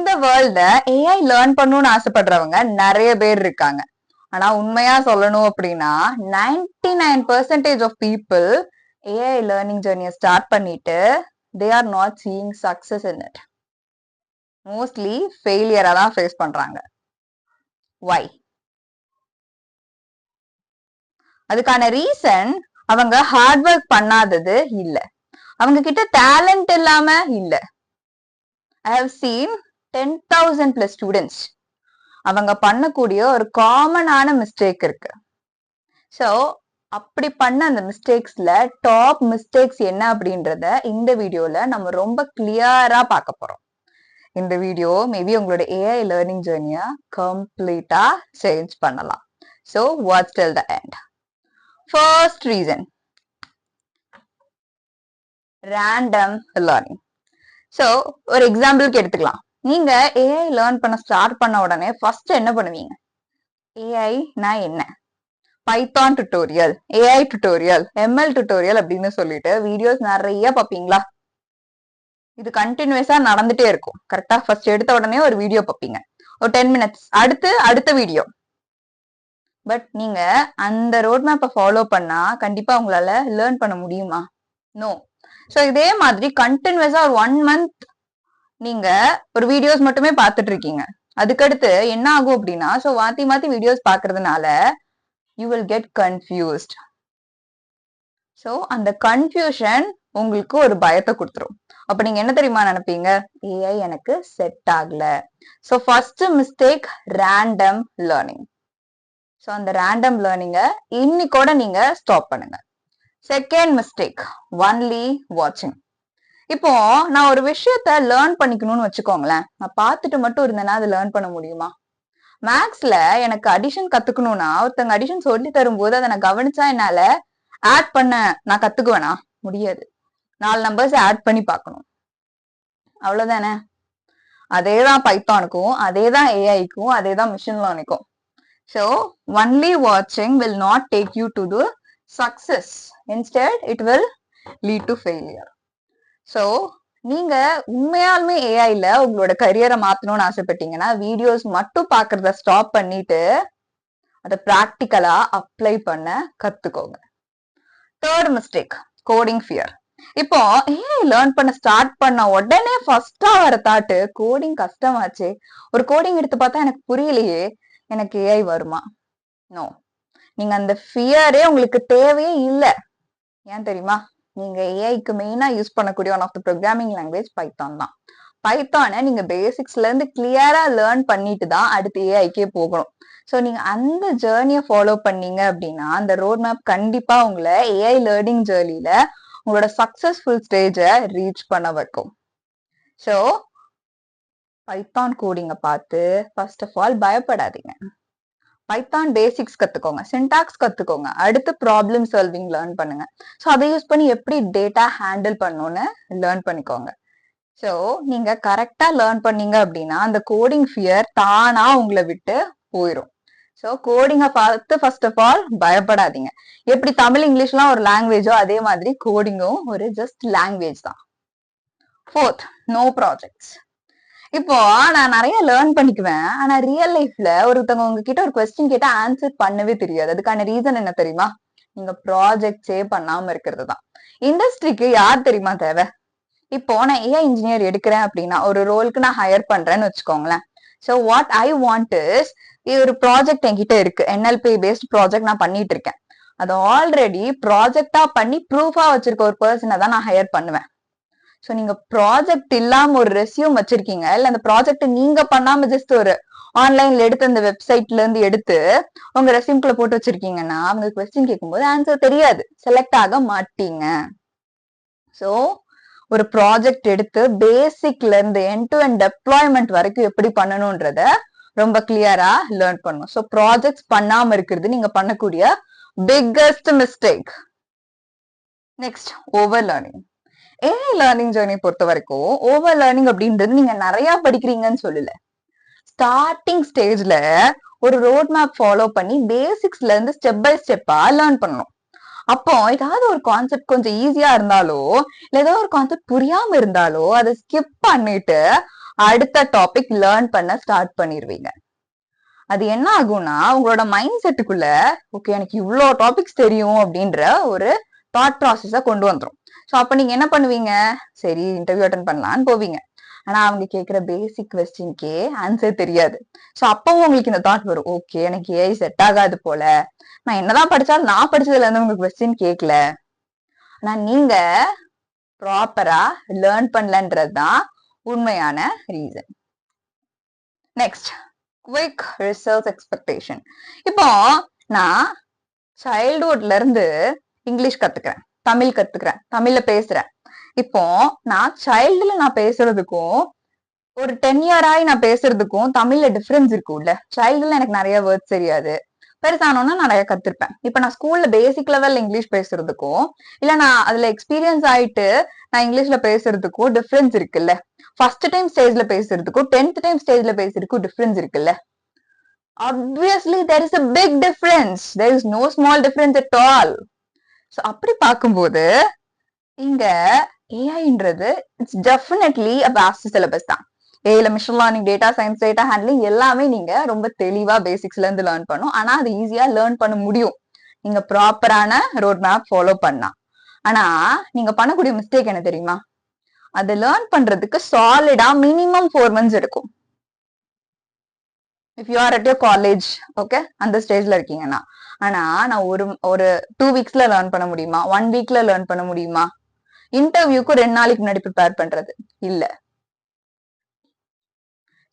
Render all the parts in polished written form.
இந்த வேர்ல்ட AI learn பண்ணணும்னு ஆசைப்படுறவங்க நிறைய பேர் இருக்காங்க. ஆனா உண்மையா சொல்லணும் அப்படின்னா 99% ஆஃப் பீப்புள் ஏஐ லேர்னிங் ஜெர்னியை ஸ்டார்ட் பண்ணிட்டு they are not seeing success in it. Mostly ஃபெயிலியரா தான் ஃபேஸ் பண்றாங்க. வை? அதுக்கான ரீசன் அவங்க ஹார்ட் ஒர்க் பண்ணாதது இல்ல, அவங்க கிட்ட டேலண்ட் இல்லாம இல்ல. I have seen 10,000 plus students. அவங்க பண்ணக்கூடிய ஒரு காமனான மிஸ்டேக் இருக்கு. சோ அப்படி பண்ண அந்த மிஸ்டேக்ஸ்ல டாப் மிஸ்டேக்ஸ் என்ன அப்படின்றத இந்த வீடியோல நம்ம ரொம்ப கிளியரா பார்க்க போறோம். இந்த வீடியோ மேபி உங்களோட ஏஐ லேர்னிங் ஜெர்னியை கம்ப்ளீட்டா சேஞ்ச் பண்ணலாம். So watch till the end. First reason, random learning. So ஒரு எக்ஸாம்பிளுக்கு எடுத்துக்கலாம். நீங்க ஏஐ லேர்ன் பண்ண ஸ்டார்ட் பண்ண உடனே ஃபர்ஸ்ட் என்ன பண்ணுவீங்க? ஏஐ நான் என்ன, Python tutorial, AI tutorial, ML tutorial அப்படின்னு சொல்லிட்டு வீடியோஸ் நிறைய பார்ப்பீங்களா? இது கண்டினியூஸா நடந்துட்டே இருக்கும். கரெக்டா? ஃபர்ஸ்ட் எடுத்த உடனே ஒரு வீடியோ பார்ப்பீங்க, ஒரு 10 minutes, அடுத்த வீடியோ. பட் நீங்க அந்த ரோட் மேப்பை ஃபாலோ பண்ணா கண்டிப்பா உங்களால லேர்ன் பண்ண முடியுமா? நோ. சோ இதே மாதிரி கண்டினியூஸா ஒரு 1 month நீங்க ஒரு வீடியோஸ் மட்டுமே பார்த்துட்டு இருக்கீங்க. அதுக்கடுத்து என்ன ஆகும் அப்படின்னா, சோ மாத்தி மாத்தி வீடியோஸ் பாக்குறதுனால you will get confused. So அந்த கன்ஃபியூஷன் உங்களுக்கு ஒரு பயத்தை கொடுத்துரும். அப்ப நீங்க என்ன தெரியுமா நினைப்பீங்க? ஏஐ எனக்கு செட் ஆகல. So first mistake, random learning. So அந்த ரேண்டம் லேர்னிங்க இன்னைக்கோட நீங்க ஸ்டாப் பண்ணுங்க. செகண்ட் மிஸ்டேக், ஒன்லி வாட்சிங். இப்போ நான் ஒரு விஷயத்த லேர்ன் பண்ணிக்கணும்னு வச்சுக்கோங்களேன், நான் பார்த்துட்டு மட்டும் இருந்தேன்னா அது லேர்ன் பண்ண முடியுமா? மேக்ஸ்ல எனக்கு அடிஷன் கத்துக்கணும்னா ஒருத்தங்க அடிஷன் சொல்லி தரும்போது அதை நான் கவனிச்சா என்னால ஆட் பண்ண நான் கத்துக்குவேனா? முடியாது. 4 நம்பர்ஸ் ஆட் பண்ணி பார்க்கணும், அவ்வளவுதானே. அதேதான் பைத்தானுக்கும், அதேதான் ஏஐக்கும், அதேதான் machine லேர்னிங்கும். So only watching will not take you to the success. Instead, it will lead to failure. So நீங்க உண்மையாலுமே ஏஐல உங்களோட கரியரை மாத்தணும்னு ஆசைப்பட்டீங்கன்னா வீடியோஸ் மட்டும் பாக்குறத ஸ்டாப் பண்ணிட்டு அதை பிராக்டிக்கலா அப்ளை பண்ண கத்துக்கோங்க. Third mistake, coding fear. இப்போ ஏஐ லேர்ன் பண்ண ஸ்டார்ட் பண்ண உடனே ஃபர்ஸ்டா வர தாட்டு, கோடிங் கஷ்டமாச்சு, ஒரு கோடிங் எடுத்து பார்த்தா எனக்கு புரியலையே, எனக்கு ஏஐ வருமா? நோ. நீங்க அந்த ஃபியரே உங்களுக்கு தேவையே இல்லை. ஏன் தெரியுமா? நீங்க ஏஐக்கு மெயினா யூஸ் பண்ணக்கூடிய one of the programming language Python தான். பைத்தானை நீங்க பேசிக்ஸ்ல இருந்து கிளியரா லேர்ன் பண்ணிட்டு தான் அடுத்து ஏஐக்கே போகணும். ஸோ நீங்க அந்த ஜேர்னியை ஃபாலோ பண்ணீங்க அப்படின்னா அந்த ரோட் மேப் கண்டிப்பா உங்களை ஏஐ லேர்னிங் ஜேர்னில உங்களோட சக்சஸ்ஃபுல் ஸ்டேஜை ரீச் பண்ண வைக்கும். ஸோ பைத்தான் கோடிங்க பார்த்து ஃபர்ஸ்ட் ஆஃப் ஆல் பயப்படாதீங்க. பைத்தான் பேசிக்ஸ் கத்துக்கோங்க, சின்டாக்ஸ் கத்துக்கோங்க, அடுத்து ப்ராப்ளம் சால்விங் லேர்ன் பண்ணுங்க. ஸோ அதை யூஸ் பண்ணி எப்படி டேட்டா ஹேண்டில் பண்ணணும்னு லேர்ன் பண்ணிக்கோங்க. ஸோ நீங்க கரெக்டா லேர்ன் பண்ணீங்க அப்படின்னா அந்த கோடிங் ஃபியர் தானா உங்களை விட்டு போயிடும். ஸோ கோடிங்கை பார்த்து ஃபர்ஸ்ட் ஆஃப் ஆல் பயப்படாதீங்க. எப்படி தமிழ் இங்கிலீஷ்லாம் ஒரு லாங்குவேஜோ அதே மாதிரி கோடிங்கும் ஒரு ஜஸ்ட் லாங்குவேஜ் தான். Fourth, no projects. இப்போ நான் நிறைய லேர்ன் பண்ணிக்குவேன், ஆனா ரியல் லைஃப்ல ஒருத்தவங்க உங்ககிட்ட ஒரு கொஸ்டின் கேட்டா ஆன்சர் பண்ணவே தெரியாது. அதுக்கான ரீசன் என்ன தெரியுமா? நீங்க ப்ராஜெக்ட்ஸே பண்ணாம இருக்கிறது தான். இண்டஸ்ட்ரிக்கு யார் தெரியுமா தேவை? இப்போ நான் ஏஐ இன்ஜினியர் எடுக்கிறேன் அப்படின்னா ஒரு ரோலுக்கு நான் ஹையர் பண்றேன்னு வச்சுக்கோங்களேன். So what I want is, ஒரு ப்ராஜெக்ட் என்கிட்ட இருக்கு, என்எல்பி பேஸ்ட் ப்ராஜெக்ட் நான் பண்ணிட்டு இருக்கேன். அது ஆல்ரெடி ப்ராஜெக்டா பண்ணி ப்ரூஃபா வச்சிருக்க ஒரு பர்சனை தான் நான் ஹையர் பண்ணுவேன். சோ நீங்க ப்ராஜெக்ட் இல்லாம ஒரு ரெஸ்யூம் வச்சிருக்கீங்க, இல்ல அந்த ப்ராஜெக்ட் நீங்க பண்ணாம ஜஸ்ட் ஒரு ஆன்லைன்ல எடுத்து அந்த வெப்சைட்ல இருந்து எடுத்து உங்க ரெஸ்யூம்குள்ள போட்டு வச்சிருக்கீங்கன்னா அவங்க கொஸ்டின் கேட்கும்போது ஆன்சர் தெரியாது, செலக்ட் ஆக மாட்டீங்க. சோ ஒரு ப்ராஜெக்ட் எடுத்து பேசிக்ல இருந்து எண்ட் டு எண்ட் டெப்ளாய்மெண்ட் வரைக்கும் எப்படி பண்ணணும்ன்றத ரொம்ப கிளியரா லேர்ன் பண்ணணும். சோ ப்ராஜெக்ட்ஸ் பண்ணாம இருக்கிறது நீங்க பண்ணக்கூடிய biggest mistake. Next, over learning. AI learning journey பொறுத்த வரைக்கும் ஓவர் லேர்னிங் அப்படின்றது நீங்க நிறைய படிக்கிறீங்கன்னு சொல்லல. ஸ்டார்டிங் ஸ்டேஜ்ல ஒரு ரோட் மேப் ஃபாலோ பண்ணி பேசிக்ஸ்ல இருந்து ஸ்டெப் பை ஸ்டெப்பா லேர்ன் பண்ணணும். அப்போ ஏதாவது ஒரு கான்செப்ட் கொஞ்சம் ஈஸியா இருந்தாலோ இல்ல ஏதோ ஒரு கான்செப்ட் புரியாம இருந்தாலோ அதை ஸ்கிப் பண்ணிட்டு அடுத்த டாபிக் லேர்ன் பண்ண ஸ்டார்ட் பண்ணிருவீங்க. அது என்ன ஆகும்னா உங்களோட மைண்ட் செட்டுக்குள்ள ஓகே எனக்கு இவ்வளோ டாபிக்ஸ் தெரியும் அப்படின்ற ஒரு தாட் ப்ராசஸ கொண்டு வந்துரும். ஸோ அப்ப நீங்க என்ன பண்ணுவீங்க, சரி இன்டர்வியூ அட்டன் பண்ணலான்னு போவீங்க. ஆனா அவங்க கேட்கிற பேசிக் கொஸ்டின்கே ஆன்சர் தெரியாது. ஸோ அப்பவும் உங்களுக்கு இந்த தாட் வரும், ஓகே எனக்கு ஏஐ செட் ஆகாது போல, நான் என்னதான் படிச்சாலும் நான் படிச்சதுல இருந்து உங்களுக்கு கொஸ்டின் கேட்கல. ஆனா நீங்க ப்ராப்பரா லேர்ன் பண்ணலன்றதுதான் உண்மையான reason. Next, quick results expectation. இப்போ நான் சைல்ட்ஹுட்ல இருந்து இங்கிலீஷ் கத்துக்கிறேன், தமிழ் கத்துக்கிறேன், தமிழ்ல பேசுறேன். இப்போ நான் சைல்டுல நான் பேசுறதுக்கும் ஒரு 10 இயர் ஆகி நான் பேசுறதுக்கும் தமிழ்ல டிஃபரன்ஸ் இருக்கும்ல. சைல்டுல எனக்கு நிறைய வேர்ட்ஸ் தெரியாது, பெருசானோன்னா நிறைய கத்துருப்பேன். இப்ப நான் ஸ்கூல்ல பேசிக் லெவல் இங்கிலீஷ் பேசுறதுக்கும் இல்ல நான் அதுல எக்ஸ்பீரியன்ஸ் ஆயிட்டு நான் இங்கிலீஷ்ல பேசுறதுக்கும் டிஃபரன்ஸ் இருக்குல்ல. ஃபர்ஸ்ட் டைம் ஸ்டேஜ்ல பேசுறதுக்கும் 10th டைம் ஸ்டேஜ்ல பேசுறதுக்கும் டிஃபரன்ஸ் இருக்குல்ல. obviously there is a big difference, there is no small difference at all. so அப்படி பார்க்கும்போது இங்க ஏஐன்றது it's definitely a vast syllabus தான். ஏல machine learning, data science, data handling எல்லாமே நீங்க ரொம்ப தெளிவா பேசிக்ஸ்ல இருந்து லேர்ன் பண்ணும். ஆனா அது ஈஸியா லேர்ன் பண்ண முடியும் நீங்க ப்ராப்பரான ரோட் மேப் ஃபாலோ பண்ணா. ஆனா நீங்க பண்ணக்கூடிய மிஸ்டேக் என்ன தெரியுமா, அதை லேர்ன் பண்றதுக்கு சாலிடா மினிமம் 4 months எடுக்கும். If you are at your college, okay அந்த ஸ்டேஜ்ல இருக்கீங்கன்னா. ஆனா நான் ஒரு 2 weeksல லேர்ன் பண்ண முடியுமா, 1 weekல லேர்ன் பண்ண முடியுமா? இன்டர்வியூக்கு 2 நாளைக்கு முன்னாடி ப்ரிப்பேர் பண்றது இல்ல.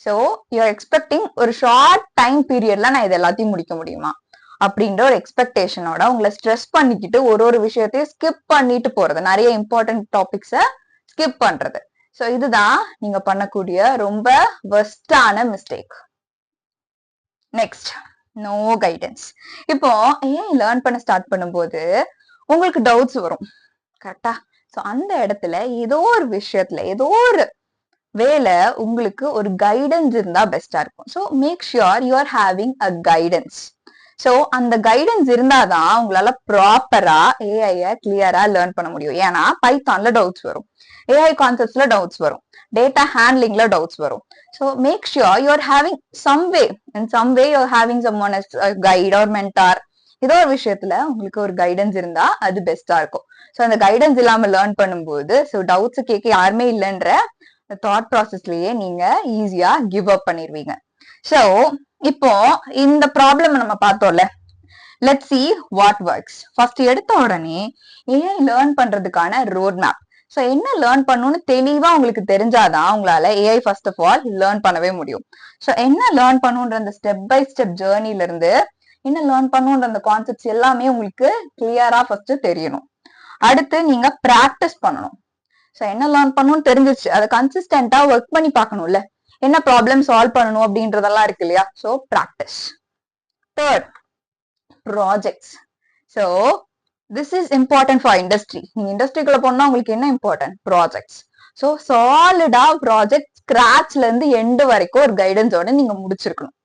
சோ யூஆர் எக்ஸ்பெக்டிங் ஒரு ஷார்ட் டைம் பீரியட்ல நான் இது எல்லாத்தையும் முடிக்க முடியுமா அப்படின்ற ஒரு எக்ஸ்பெக்டேஷனோட உங்களை ஸ்ட்ரெஸ் பண்ணிக்கிட்டு ஒரு விஷயத்தையும் ஸ்கிப் பண்ணிட்டு போறது, நிறைய இம்பார்ட்டன்ட் டாபிக்ஸ ஸ்கிப் பண்றது. சோ இதுதான் நீங்க பண்ணக்கூடிய ரொம்ப வெஸ்டான மிஸ்டேக். Next, no guidance. இப்போ ஏன் லேர்ன் பண்ண ஸ்டார்ட் பண்ணும்போது உங்களுக்கு டவுட்ஸ் வரும், கரெக்டா? சோ அந்த இடத்துல ஏதோ ஒரு விஷயத்துல ஏதோ ஒரு வேலை உங்களுக்கு ஒரு கைடன்ஸ் இருந்தா பெஸ்டா இருக்கும். So make sure you are having a guidance. So அந்த கைடன்ஸ் இருந்தாதான் உங்களால ப்ராப்பரா ஏஐ கிளியரா லேர்ன் பண்ண முடியும். ஏன்னா பைத்தான்ல டவுட்ஸ் வரும், ஏஐ கான்செப்ட்ஸ்ல டவுட்ஸ் வரும், டேட்டா ஹேண்ட்லிங்ல டவுட்ஸ் வரும். So make sure you are having some way, in some way you are having someone guide or mentor. ஏதோ ஒரு விஷயத்துல உங்களுக்கு ஒரு கைடன்ஸ் இருந்தா அது பெஸ்டா இருக்கும். ஸோ அந்த கைடன்ஸ் இல்லாம லேர்ன் பண்ணும்போது ஸோ டவுட்ஸ் கேட்க யாருமே இல்லைன்ற தாட் ப்ராசஸ்லயே நீங்க ஈஸியா கிவ் அப் பண்ணிடுவீங்க. சோ இப்போ இந்த ப்ராப்ளம் நம்ம பார்த்தோம்ல, let's see what works. First எடுத்த உடனே ஏஐ லேர்ன் பண்றதுக்கான ரோட் மேப். சோ என்ன லேர்ன் பண்ணணும்னு தெளிவா உங்களுக்கு தெரிஞ்சாதான் உங்களால AI first of all learn பண்ணவே முடியும். சோ என்ன லேர்ன் பண்ணுன்ற அந்த ஸ்டெப் பை ஸ்டெப் ஜேர்னில இருந்து என்ன லேர்ன் பண்ணுன்ற அந்த கான்செப்ட்ஸ் எல்லாமே உங்களுக்கு கிளியரா ஃபர்ஸ்ட் தெரியணும். அடுத்து நீங்க பிராக்டிஸ் பண்ணணும். சோ என்ன லேர்ன் பண்ணணும்னு தெரிஞ்சிச்சு, அதை கன்சிஸ்டன்டா ஒர்க் பண்ணி பார்க்கணும்ல, என்ன ப்ராப்ளம் சால்வ் பண்ணணும் அப்படின்றதெல்லாம் இருக்கு இல்லையா. So practice. Third, projects. So this is important for industry. நீங்க இண்டஸ்ட்ரிக்குள்ள போனா உங்களுக்கு என்ன இம்பார்ட்டன்ட், ப்ராஜெக்ட்ஸ். சோ சாலிடா ப்ராஜெக்ட் ஸ்கிராச்ல இருந்து எண்டு வரைக்கும் ஒரு கைடன்ஸோட நீங்க முடிச்சிருக்கணும்.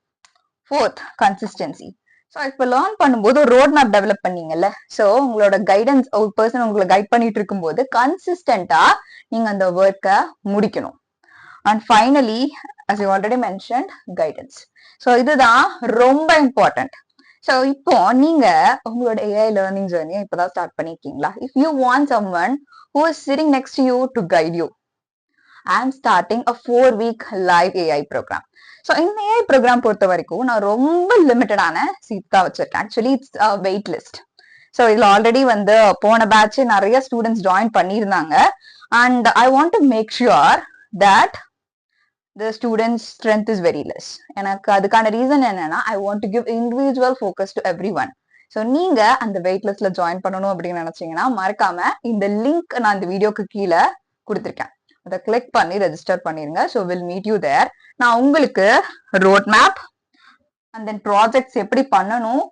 Fourth, consistency. ஸோ இப்போ லேர்ன் பண்ணும்போது ஒரு ரோட் மேப் டெவலப் பண்ணீங்கல்ல, ஸோ உங்களோட கைடன்ஸ் ஒரு பர்சன் உங்களை கைட் பண்ணிட்டு இருக்கும்போது கன்சிஸ்டன்டா நீங்க அந்த ஒர்க்கை முடிக்கணும். And finally as you already mentioned, guidance. So இதுதான் ரொம்ப இம்பார்ட்டன்ட். ஸோ இப்போ நீங்க உங்களோட ஏஐ லேர்னிங் ஜேர்னியை இப்பதான் ஸ்டார்ட் பண்ணிருக்கீங்களா? If you want someone who is sitting next to you to guide you, I am starting a 4-week live AI program. So இந்த AI program பொறுத்த வரைக்கும் நான் ரொம்ப லிமிட்டடான சீட் தான் வச்சிருக்கேன். Actually it's wait list. So இதுல ஆல்ரெடி வந்து போன பேட்ச் நிறைய ஸ்டூடெண்ட்ஸ் ஜாயின் பண்ணியிருந்தாங்க. And I want to make sure that the students strength is very less. எனக்கு அதுக்கான ரீசன் என்னன்னா I want to give individual focus to everyone. So நீங்க அந்த வெயிட் லிஸ்ட்ல ஜாயின் பண்ணணும் அப்படின்னு நினைச்சீங்கன்னா மறக்காம இந்த லிங்க் நான் இந்த வீடியோக்கு கீழே கொடுத்துருக்கேன், அதை கிளிக் பண்ணி ரெஜிஸ்டர் பண்ணிருங்க. So will meet you there. நான் உங்களுக்கு road map and then projects எப்படி பண்ணணும்,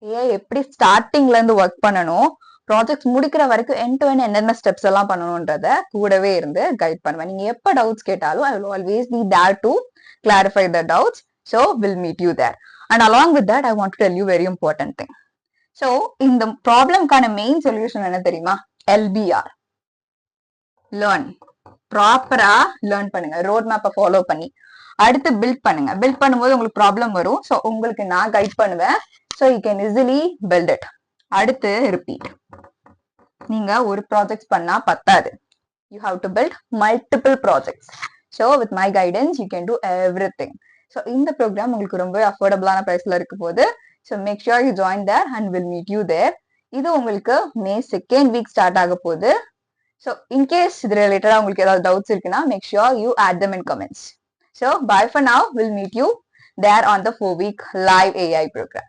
ஏஐ எப்படி ஸ்டார்டிங்ல இருந்து ஒர்க் பண்ணணும், ப்ராஜெக்ட்ஸ் முடிக்கிற வரைக்கும் எண்ட் டு எண்ட் என்னென்ன ஸ்டெப்ஸ் எல்லாம் பண்ணணும்ன்றத கூடவே இருந்து கைட் பண்ணுவேன். நீங்க எப்ப டவுட்ஸ் கேட்டாலும் I will always be there to clarify the doubts. So will meet you there. And along with that I want to tell you very important thing. So இந்த ப்ராப்ளம்கான மெயின் சொல்யூஷன் என்ன தெரியுமா? LBR. Learn. ப்ராப்பரா learn பண்ணுங்க, road மேப்பை follow பண்ணி. அடுத்து build பண்ணுங்க. பில்ட் பண்ணும்போது உங்களுக்கு ப்ராப்ளம் வரும். ஸோ உங்களுக்கு நான் கைட் பண்ணுவேன். So you can easily build it. அடுத்து ரிப்பீட். நீங்க ஒரு ப்ராஜெக்ட் பண்ணா பத்தாது. You have to build multiple projects. So with my guidance you can do everything. So இந்த ப்ரோக்ராம் உங்களுக்கு ரொம்ப அஃபோர்டபுளான பிரைஸ்ல இருக்க போது. So make sure you join there and will meet you there. இது உங்களுக்கு மே 2nd வீக் ஸ்டார்ட் ஆக போகுது. ஸோ இன்கேஸ் இது ரிலேட்டடா உங்களுக்கு ஏதாவது டவுட்ஸ் இருக்குன்னா make sure you add them in comments. So bye for now. We'll meet you there on the 4-week live AI program.